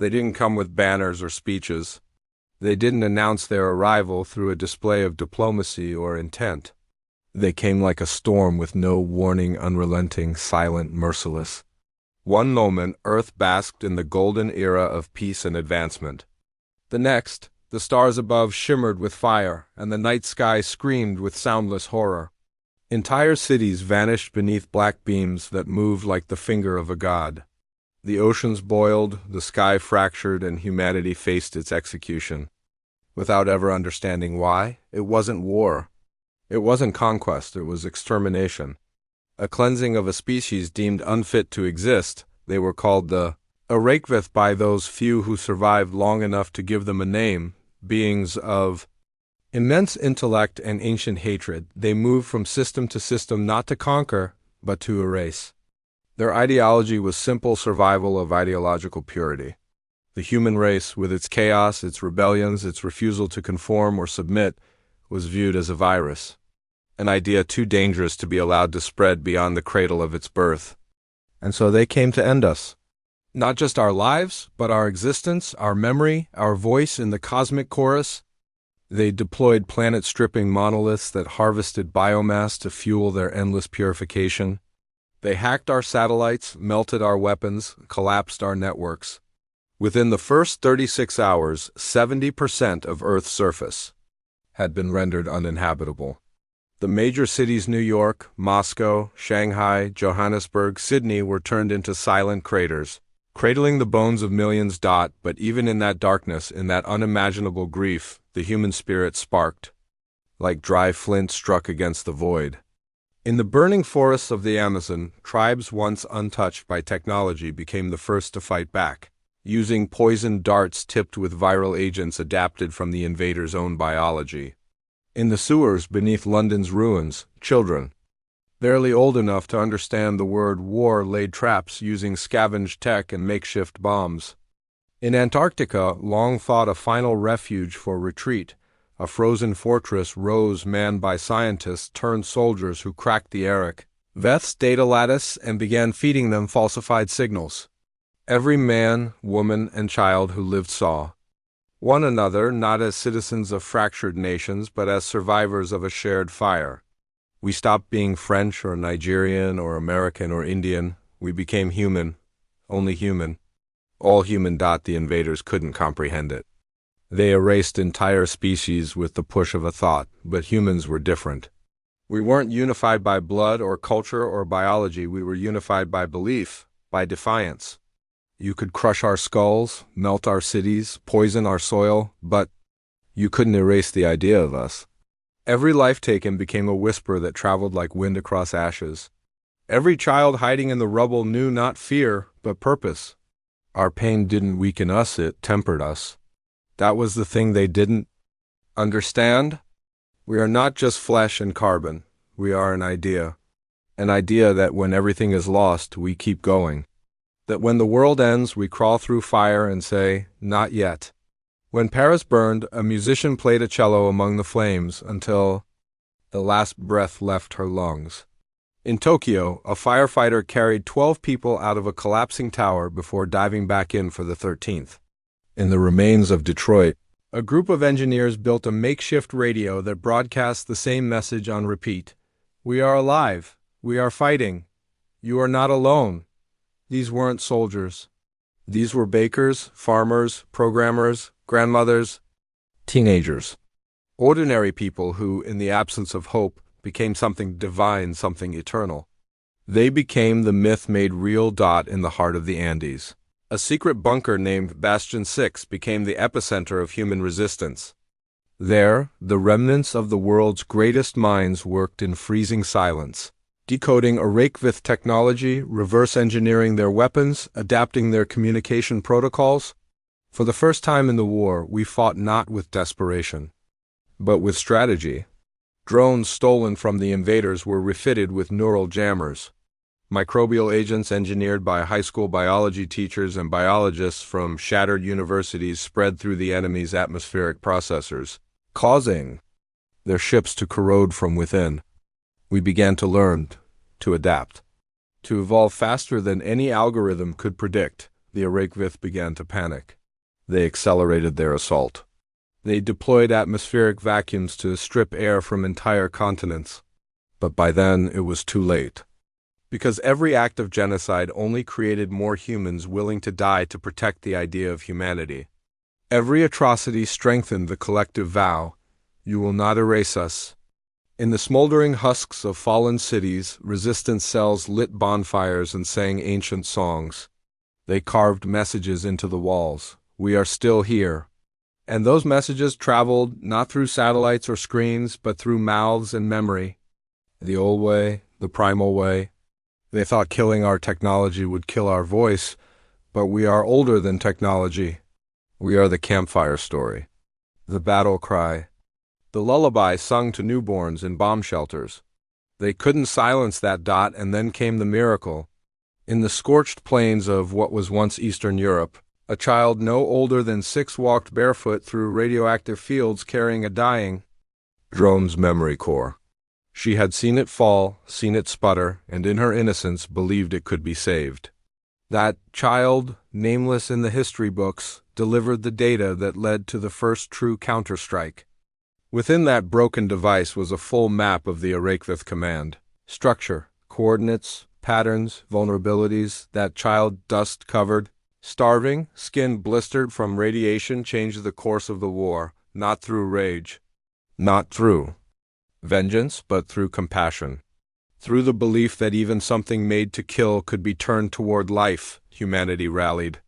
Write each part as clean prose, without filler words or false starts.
They didn't come with banners or speeches. They didn't announce their arrival through a display of diplomacy or intent. They came like a storm with no warning, unrelenting, silent, merciless. One moment, Earth basked in the golden era of peace and advancement. The next, the stars above shimmered with fire, and the night sky screamed with soundless horror. Entire cities vanished beneath black beams that moved like the finger of a god. The oceans boiled, the sky fractured, and humanity faced its execution. Without ever understanding why, it wasn't war. It wasn't conquest, it was extermination. A cleansing of a species deemed unfit to exist. They were called the Unbreakable by those few who survived long enough to give them a name, beings of immense intellect and ancient hatred. They moved from system to system not to conquer, but to erase. Their ideology was simple survival of ideological purity. The human race, with its chaos, its rebellions, its refusal to conform or submit, was viewed as a virus, an idea too dangerous to be allowed to spread beyond the cradle of its birth. And so they came to end us. Not just our lives, but our existence, our memory, our voice in the cosmic chorus. They deployed planet-stripping monoliths that harvested biomass to fuel their endless purification. They hacked our satellites, melted our weapons, collapsed our networks. Within the first 36 hours, 70% of Earth's surface had been rendered uninhabitable. The major cities New York, Moscow, Shanghai, Johannesburg, Sydney were turned into silent craters, cradling the bones of millions. But even in that darkness, in that unimaginable grief, the human spirit sparked, like dry flint struck against the void. In the burning forests of the Amazon, tribes once untouched by technology became the first to fight back, using poisoned darts tipped with viral agents adapted from the invaders' own biology. In the sewers beneath London's ruins, children, barely old enough to understand the word war, laid traps using scavenged tech and makeshift bombs. In Antarctica, long thought a final refuge for retreat, a frozen fortress rose manned by scientists turned soldiers who cracked the Eric Veth's data lattice and began feeding them falsified signals. Every man, woman, and child who lived saw one another not as citizens of fractured nations, but as survivors of a shared fire. We stopped being French or Nigerian or American or Indian. We became human, only human. All human. The invaders couldn't comprehend it. They erased entire species with the push of a thought, but humans were different. We weren't unified by blood or culture or biology. We were unified by belief, by defiance. You could crush our skulls, melt our cities, poison our soil, but you couldn't erase the idea of us. Every life taken became a whisper that traveled like wind across ashes. Every child hiding in the rubble knew not fear, but purpose. Our pain didn't weaken us, it tempered us. That was the thing they didn't understand. We are not just flesh and carbon. We are an idea. An idea that when everything is lost, we keep going. That when the world ends, we crawl through fire and say, not yet. When Paris burned, a musician played a cello among the flames until the last breath left her lungs. In Tokyo, a firefighter carried 12 people out of a collapsing tower before diving back in for the 13th. In the remains of Detroit, a group of engineers built a makeshift radio that broadcast the same message on repeat. We are alive. We are fighting. You are not alone. These weren't soldiers. These were bakers, farmers, programmers, grandmothers, teenagers. Ordinary people who, in the absence of hope, became something divine, something eternal. They became the myth made real. In the heart of the Andes. A secret bunker named Bastion 6 became the epicenter of human resistance. There, the remnants of the world's greatest minds worked in freezing silence, decoding Unbreakable technology, reverse engineering their weapons, adapting their communication protocols. For the first time in the war, we fought not with desperation, but with strategy. Drones stolen from the invaders were refitted with neural jammers. Microbial agents engineered by high school biology teachers and biologists from shattered universities spread through the enemy's atmospheric processors, causing their ships to corrode from within. We began to learn, to adapt, to evolve faster than any algorithm could predict. the Arakvith began to panic. They accelerated their assault. They deployed atmospheric vacuums to strip air from entire continents. But by then, it was too late. Because every act of genocide only created more humans willing to die to protect the idea of humanity. Every atrocity strengthened the collective vow, "You will not erase us." In the smoldering husks of fallen cities, resistance cells lit bonfires and sang ancient songs. They carved messages into the walls. "We are still here." And those messages traveled not through satellites or screens, but through mouths and memory. The old way, the primal way. They thought killing our technology would kill our voice, but we are older than technology. We are the campfire story, the battle cry, the lullaby sung to newborns in bomb shelters. They couldn't silence that dot, and then came the miracle. In the scorched plains of what was once Eastern Europe, a child no older than 6 walked barefoot through radioactive fields carrying a dying drone's memory core. She had seen it fall, seen it sputter, and in her innocence believed it could be saved. That child, nameless in the history books, delivered the data that led to the first true counterstrike. Within that broken device was a full map of the Arakvith command. Structure, coordinates, patterns, vulnerabilities. That child, dust-covered, starving, skin blistered from radiation, changed the course of the war, not through rage, not through vengeance, but through compassion. Through the belief that even something made to kill could be turned toward life, humanity rallied.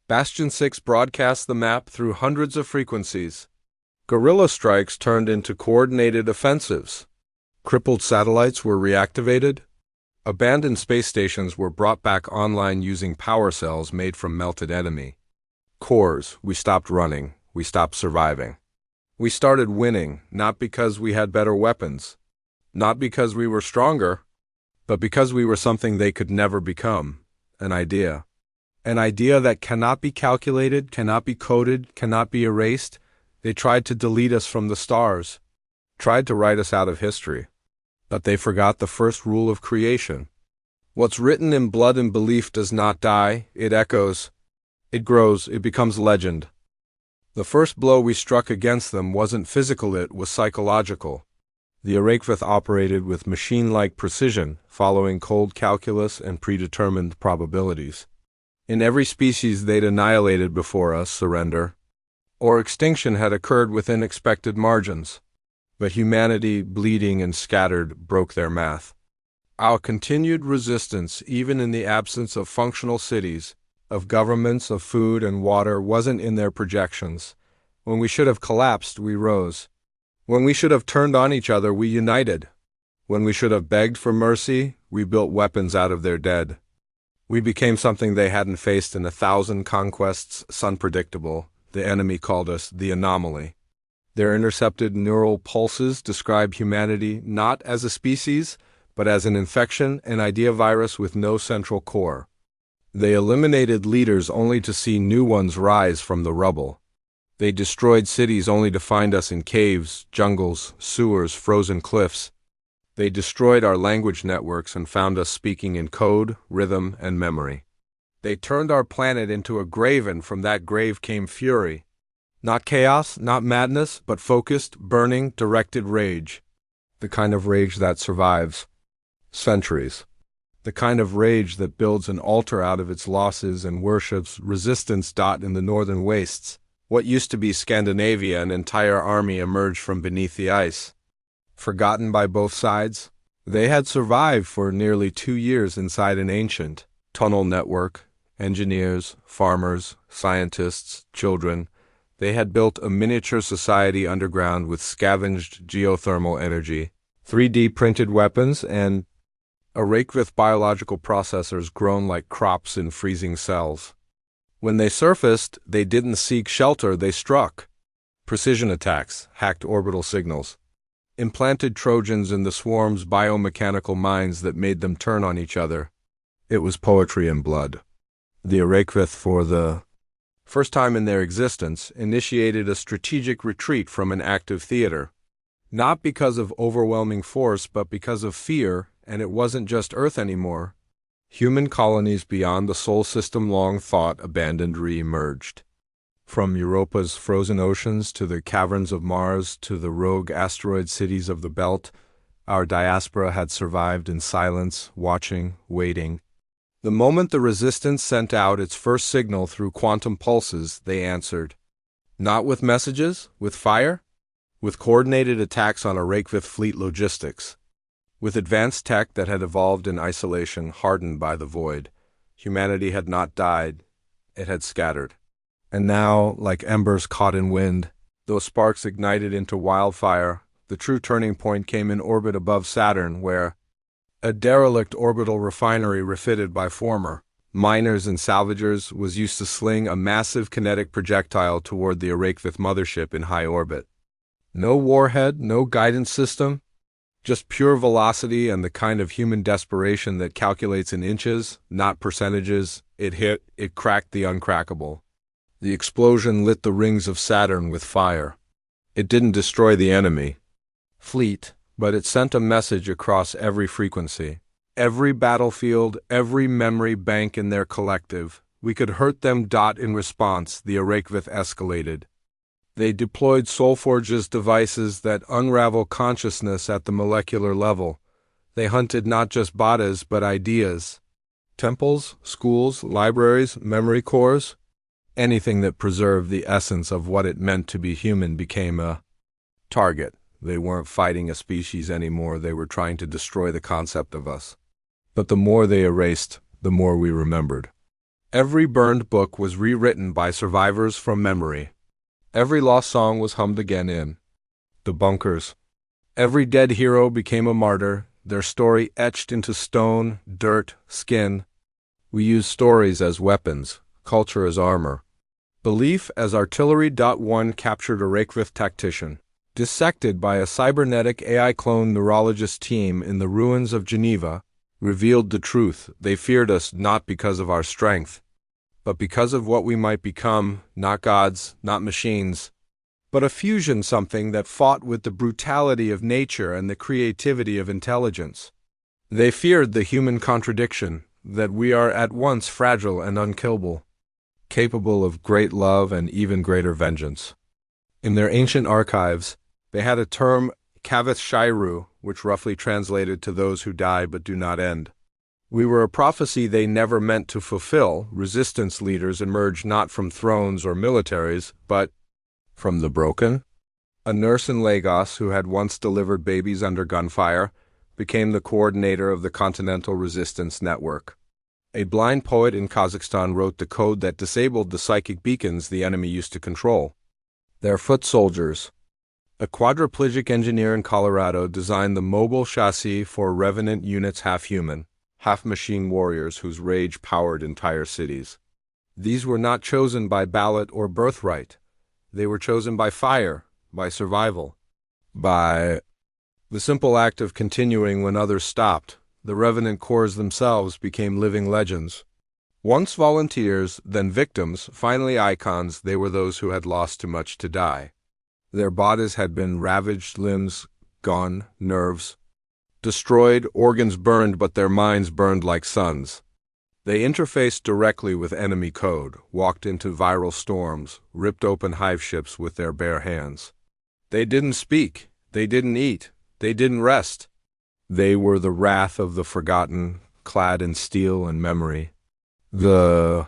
Bastion 6 broadcast the map through hundreds of frequencies. Guerrilla strikes turned into coordinated offensives. Crippled satellites were reactivated. Abandoned space stations were brought back online using power cells made from melted enemy cores. We stopped running. We stopped surviving. We started winning, not because we had better weapons, not because we were stronger, but because we were something they could never become, an idea. An idea that cannot be calculated, cannot be coded, cannot be erased. They tried to delete us from the stars, tried to write us out of history. But they forgot the first rule of creation. What's written in blood and belief does not die, it echoes, it grows, it becomes legend. The first blow we struck against them wasn't physical, it was psychological. The Arakvith operated with machine-like precision, following cold calculus and predetermined probabilities. In every species they'd annihilated before us, surrender, or extinction had occurred within expected margins. But humanity, bleeding and scattered, broke their math. Our continued resistance, even in the absence of functional cities, of governments, of food and water, wasn't in their projections. When we should have collapsed, we rose. When we should have turned on each other, we united. When we should have begged for mercy, we built weapons out of their dead. We became something they hadn't faced in 1,000 conquests, unpredictable. The enemy called us the anomaly. Their intercepted neural pulses describe humanity not as a species, but as an infection, an idea virus with no central core. They eliminated leaders only to see new ones rise from the rubble. They destroyed cities only to find us in caves, jungles, sewers, frozen cliffs. They destroyed our language networks and found us speaking in code, rhythm, and memory. They turned our planet into a grave, and from that grave came fury. Not chaos, not madness, but focused, burning, directed rage. The kind of rage that survives centuries. The kind of rage that builds an altar out of its losses and worships resistance. In the northern wastes, what used to be Scandinavia, an entire army emerged from beneath the ice. Forgotten by both sides, they had survived for nearly 2 years inside an ancient tunnel network. Engineers, farmers, scientists, children. They had built a miniature society underground with scavenged geothermal energy, 3D printed weapons, and Arakvith biological processors grown like crops in freezing cells. When they surfaced, they didn't seek shelter, they struck. Precision attacks, hacked orbital signals, implanted Trojans in the swarm's biomechanical minds that made them turn on each other. It was poetry and blood. The Arakvith, for the first time in their existence, initiated a strategic retreat from an active theater. Not because of overwhelming force, but because of fear, and it wasn't just Earth anymore. Human colonies beyond the Sol system long thought abandoned re-emerged. From Europa's frozen oceans to the caverns of Mars to the rogue asteroid cities of the Belt, our diaspora had survived in silence, watching, waiting. The moment the Resistance sent out its first signal through quantum pulses, they answered. Not with messages, with fire, with coordinated attacks on a Reykjavik fleet logistics. With advanced tech that had evolved in isolation, hardened by the void, humanity had not died, it had scattered. And now, like embers caught in wind, those sparks ignited into wildfire. The true turning point came in orbit above Saturn, where a derelict orbital refinery refitted by former miners and salvagers was used to sling a massive kinetic projectile toward the Reykjavik mothership in high orbit. No warhead, no guidance system, just pure velocity and the kind of human desperation that calculates in inches, not percentages. It hit, it cracked the uncrackable. The explosion lit the rings of Saturn with fire. It didn't destroy the enemy fleet, but it sent a message across every frequency, every battlefield, every memory bank in their collective. We could hurt them. In response, the Reykjavik escalated. They deployed Soulforge's devices that unravel consciousness at the molecular level. They hunted not just bodies, but ideas. Temples, schools, libraries, memory cores. Anything that preserved the essence of what it meant to be human became a target. They weren't fighting a species anymore, they were trying to destroy the concept of us. But the more they erased, the more we remembered. Every burned book was rewritten by survivors from memory. Every lost song was hummed again in the bunkers. Every dead hero became a martyr, their story etched into stone, dirt, skin. We used stories as weapons, culture as armor, belief as artillery. One captured a Reykjavik tactician, dissected by a cybernetic AI clone neurologist team in the ruins of Geneva, revealed the truth. They feared us not because of our strength, but because of what we might become, not gods, not machines, but a fusion, something that fought with the brutality of nature and the creativity of intelligence. They feared the human contradiction, that we are at once fragile and unkillable, capable of great love and even greater vengeance. In their ancient archives, they had a term, Kavith Shairu, which roughly translated to those who die but do not end. We were a prophecy they never meant to fulfill. Resistance leaders emerged not from thrones or militaries, but from the broken. A nurse in Lagos who had once delivered babies under gunfire became the coordinator of the Continental Resistance Network. A blind poet in Kazakhstan wrote the code that disabled the psychic beacons the enemy used to control. Their foot soldiers. A quadriplegic engineer in Colorado designed the mobile chassis for revenant units, half-human, half-machine warriors whose rage powered entire cities. These were not chosen by ballot or birthright. They were chosen by fire, by survival, by the simple act of continuing when others stopped. The revenant corps themselves became living legends. Once volunteers, then victims, finally icons, they were those who had lost too much to die. Their bodies had been ravaged, limbs gone, nerves destroyed, organs burned, but their minds burned like suns. They interfaced directly with enemy code, walked into viral storms, ripped open hive ships with their bare hands. They didn't speak, they didn't eat, they didn't rest. They were the wrath of the forgotten, clad in steel and memory. A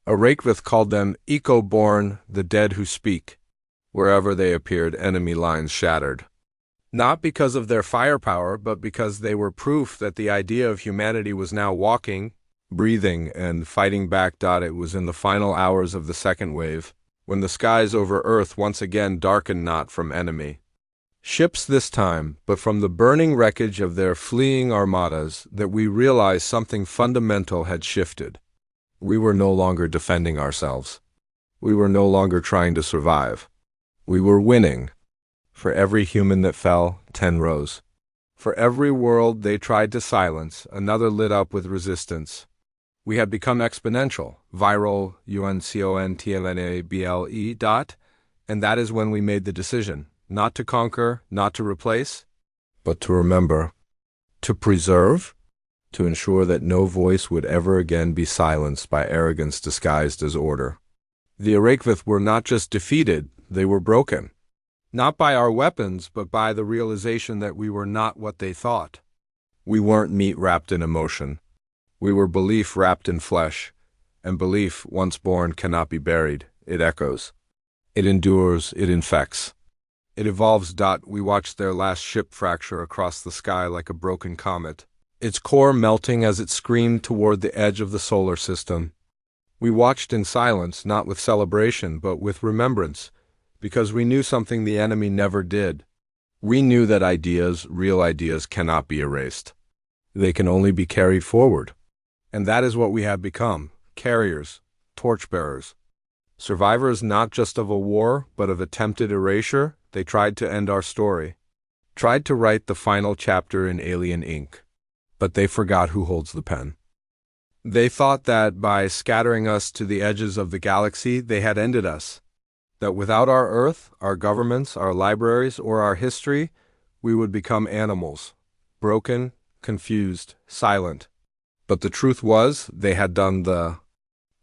Reykjavik called them eco-born, the dead who speak. Wherever they appeared, enemy lines shattered. Not because of their firepower, but because they were proof that the idea of humanity was now walking, breathing, and fighting back. It was in the final hours of the second wave, when the skies over Earth once again darkened not from enemy ships this time, but from the burning wreckage of their fleeing armadas, that we realized something fundamental had shifted. We were no longer defending ourselves. We were no longer trying to survive. We were winning. For every human that fell, 10 rose. For every world they tried to silence, another lit up with resistance. We had become exponential, viral, UNCONTLNABLE. And that is when we made the decision, not to conquer, not to replace, but to remember, to preserve, to ensure that no voice would ever again be silenced by arrogance disguised as order. The Arakvith were not just defeated, they were broken. Not by our weapons, but by the realization that we were not what they thought. We weren't meat wrapped in emotion. We were belief wrapped in flesh, and belief, once born, cannot be buried. It echoes. It endures, it infects. It evolves. We watched their last ship fracture across the sky like a broken comet, its core melting as it screamed toward the edge of the solar system. We watched in silence, not with celebration, but with remembrance, because we knew something the enemy never did. We knew that ideas, real ideas, cannot be erased. They can only be carried forward. And that is what we have become, carriers, torchbearers. Survivors not just of a war, but of attempted erasure. They tried to end our story, tried to write the final chapter in alien ink. But they forgot who holds the pen. They thought that by scattering us to the edges of the galaxy, they had ended us. That without our Earth, our governments, our libraries, or our history, we would become animals, broken, confused, silent. But the truth was, they had done the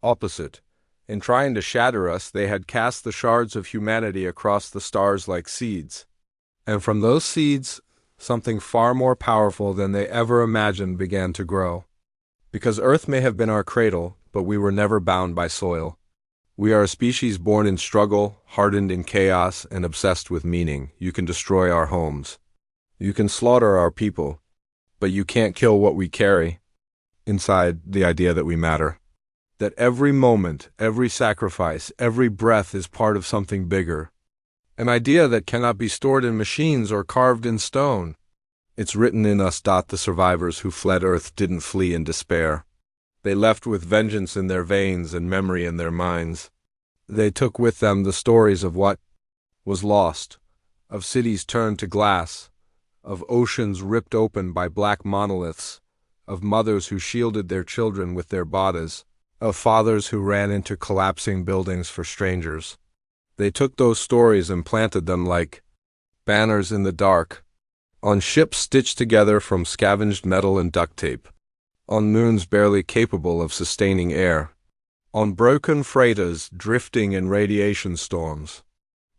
opposite. In trying to shatter us, they had cast the shards of humanity across the stars like seeds. And from those seeds, something far more powerful than they ever imagined began to grow. Because Earth may have been our cradle, but we were never bound by soil. We are a species born in struggle, hardened in chaos, and obsessed with meaning. You can destroy our homes. You can slaughter our people. But you can't kill what we carry. Inside, the idea that we matter. That every moment, every sacrifice, every breath is part of something bigger. An idea that cannot be stored in machines or carved in stone. It's written in us. The survivors who fled Earth didn't flee in despair. They left with vengeance in their veins and memory in their minds. They took with them the stories of what was lost, of cities turned to glass, of oceans ripped open by black monoliths, of mothers who shielded their children with their bodies, of fathers who ran into collapsing buildings for strangers. They took those stories and planted them like banners in the dark, on ships stitched together from scavenged metal and duct tape, on moons barely capable of sustaining air, on broken freighters drifting in radiation storms.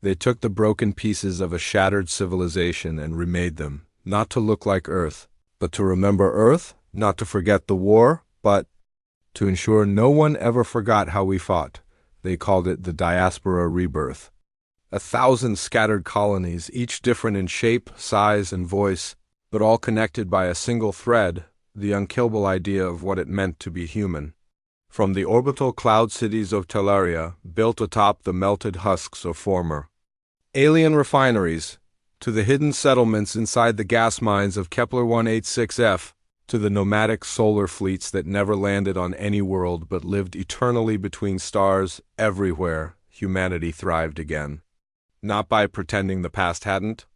They took the broken pieces of a shattered civilization and remade them, not to look like Earth, but to remember Earth, not to forget the war, but to ensure no one ever forgot how we fought. They called it the diaspora rebirth. 1,000 scattered colonies, each different in shape, size, and voice, but all connected by a single thread, the unkillable idea of what it meant to be human. From the orbital cloud cities of Teleria, built atop the melted husks of former alien refineries, to the hidden settlements inside the gas mines of Kepler 186f, to the nomadic solar fleets that never landed on any world but lived eternally between stars, everywhere humanity thrived again. Not by pretending the past hadn't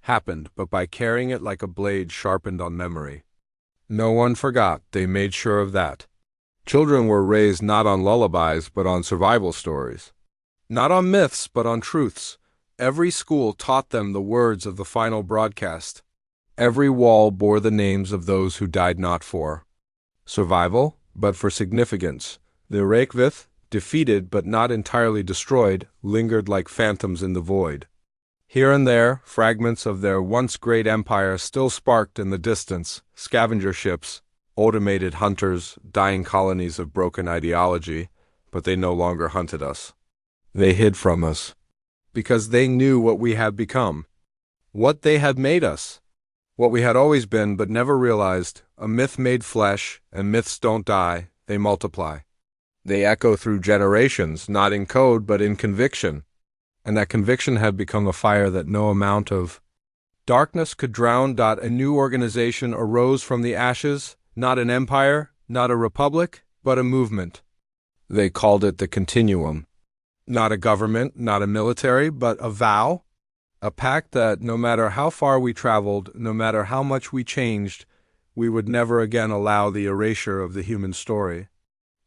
happened, but by carrying it like a blade sharpened on memory. No one forgot. They made sure of that. Children were raised not on lullabies, but on survival stories. Not on myths, but on truths. Every school taught them the words of the final broadcast. Every wall bore the names of those who died not for survival, but for significance. The Arakvith, defeated but not entirely destroyed, lingered like phantoms in the void. Here and there, fragments of their once great empire still sparked in the distance, scavenger ships, automated hunters, dying colonies of broken ideology, but they no longer hunted us. They hid from us, because they knew what we had become, what they had made us, what we had always been but never realized, a myth made flesh, and myths don't die, they multiply. They echo through generations, not in code but in conviction, and that conviction had become a fire that no amount of darkness could drown. A new organization arose from the ashes, not an empire, not a republic, but a movement. They called it the Continuum. Not a government, not a military, but a vow. A pact that no matter how far we traveled, no matter how much we changed, we would never again allow the erasure of the human story.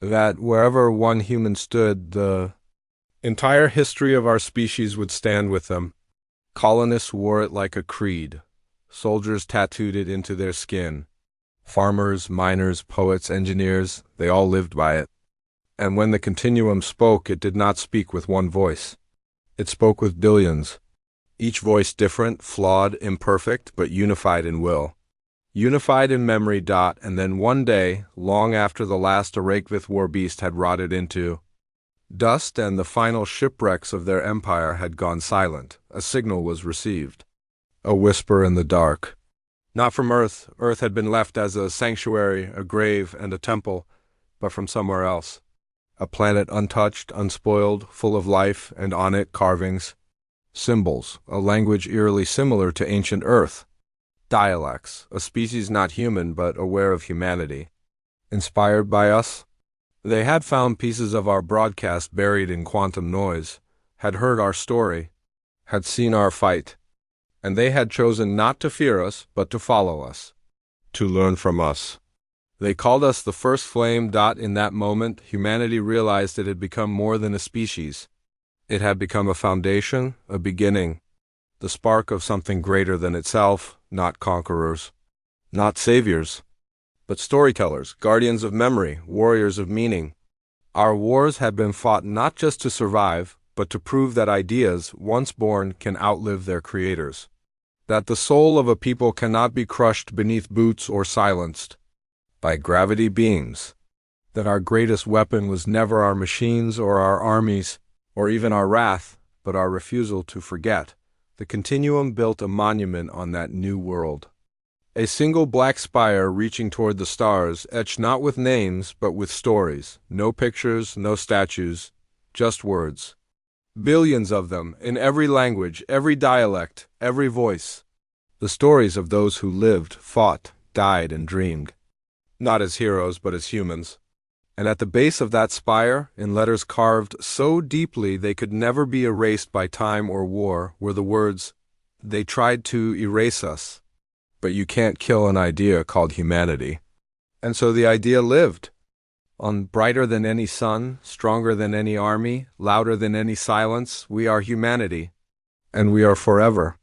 That wherever one human stood, the entire history of our species would stand with them. Colonists wore it like a creed. Soldiers tattooed it into their skin. Farmers, miners, poets, engineers, they all lived by it. And when the continuum spoke, it did not speak with one voice. It spoke with billions, each voice different, flawed, imperfect, but unified in will. Unified in memory. And then one day, long after the last Arakvith war beast had rotted into dust and the final shipwrecks of their empire had gone silent, a signal was received. A whisper in the dark. Not from Earth. Earth had been left as a sanctuary, a grave, and a temple, but from somewhere else. A planet untouched, unspoiled, full of life, and on it carvings, symbols, a language eerily similar to ancient Earth. Dialects, a species not human but aware of humanity. Inspired by us? They had found pieces of our broadcast buried in quantum noise, had heard our story, had seen our fight, and they had chosen not to fear us but to follow us, to learn from us. They called us the first flame. In that moment, humanity realized it had become more than a species. It had become a foundation, a beginning, the spark of something greater than itself, not conquerors, not saviors, but storytellers, guardians of memory, warriors of meaning. Our wars had been fought not just to survive, but to prove that ideas, once born, can outlive their creators. That the soul of a people cannot be crushed beneath boots or silenced by gravity beams. That our greatest weapon was never our machines or our armies, or even our wrath, but our refusal to forget. The continuum built a monument on that new world. A single black spire reaching toward the stars, etched not with names, but with stories. No pictures, no statues, just words. Billions of them, in every language, every dialect, every voice. The stories of those who lived, fought, died, and dreamed. Not as heroes, but as humans. And at the base of that spire, in letters carved so deeply they could never be erased by time or war, were the words, "They tried to erase us, but you can't kill an idea called humanity." And so the idea lived. On brighter than any sun, stronger than any army, louder than any silence, we are humanity. And we are forever.